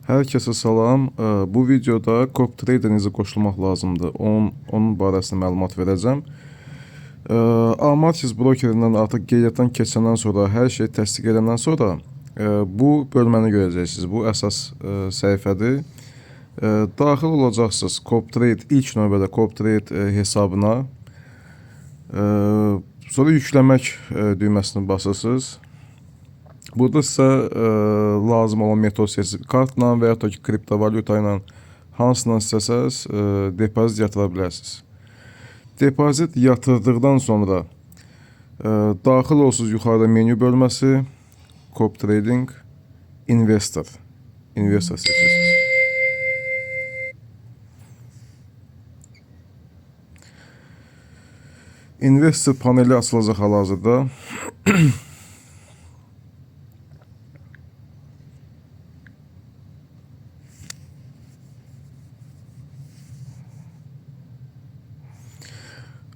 Hər kəsə salam. Bu videoda CopTrader necə qoşulmaq lazımdır, onun barəsində məlumat verəcəm. Amartis brokerindən artıq qeydiyyatdan keçəndən sonra, hər şey təsdiq edəndən sonra bu bölməni görəcəksiniz. Bu əsas səhifədir. Daxil olacaqsınız CopTrade, ilk növbədə CopTrade hesabına. Sonra yükləmək düyməsini basırsınız. Burada sizə lazım olan metod seçib kartla və ya da ki kriptovalyuta ilə hansından istəsəz depozit yatıra bilərsiniz. Depozit yatırdıqdan sonra daxil olsunuz yuxarıda menü bölməsi, CopTrading, Investor seçirsiniz. Investor paneli açılacaq hal-hazırda.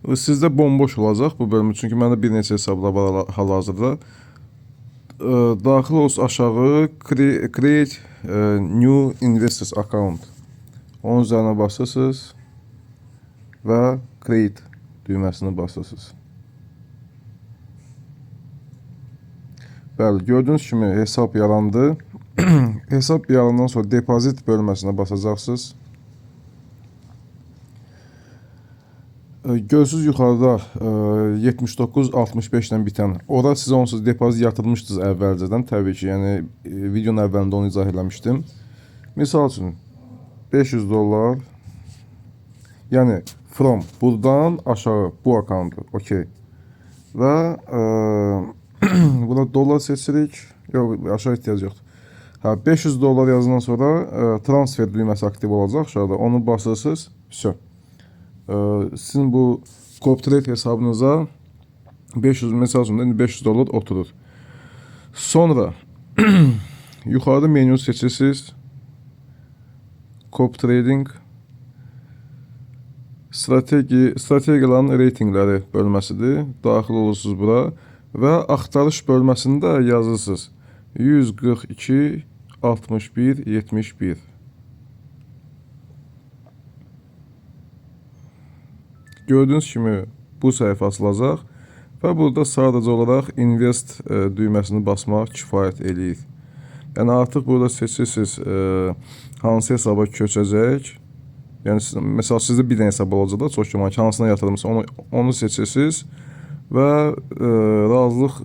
Sizdə bomboş olacaq bu bölümü, çünki məndə bir neçə hesablar var hal-hazırda. Daxil olsun aşağı, Create New Investors Account. Onun üzərinə basırsınız və Create düyməsini basırsınız. Bəli, gördüyünüz kimi hesab yarandı. Hesab yarandan sonra depozit bölməsinə basacaqsınız. Görürsünüz yuxarıda 79.65 ilə bitən. Orada sizə onsuz depozit yatırmışdınız əvvəlcədən, təbii ki, yəni videonun əvvəlində onu izah eləmişdim. Misal üçün $500, yəni from, buradan aşağı bu akkauntu, okey. Və buna dollar seçirik, yox, aşağı ehtiyac yoxdur. $500 yazından sonra transfer düyməsi aktiv olacaq aşağıda, onu basırsınız, все. Sizin bu CopTrade hesabınıza 500, mesela $500 oturur. Sonra yuxarıda menü seçirsiniz. CopTrading strategiyaların reytingləri bölməsidir. Daxil olursunuz bura və axtarış bölməsində yazırsınız 142 61 71. Gördüyünüz kimi bu səhifə açılacaq və burada sadəcə olaraq Invest düyməsini basmaq kifayət eləyir. Yəni artıq burada seçirsiniz hansı hesaba köçəcək. Yəni məsəl sizdə bir dənə hesab olacaq da, çox güman ki, hansına yatırımsa onu seçirsiniz və razılıq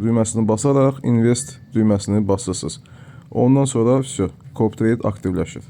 düyməsini basaraq Invest düyməsini basırsınız. Ondan sonra CopTrade aktivləşir.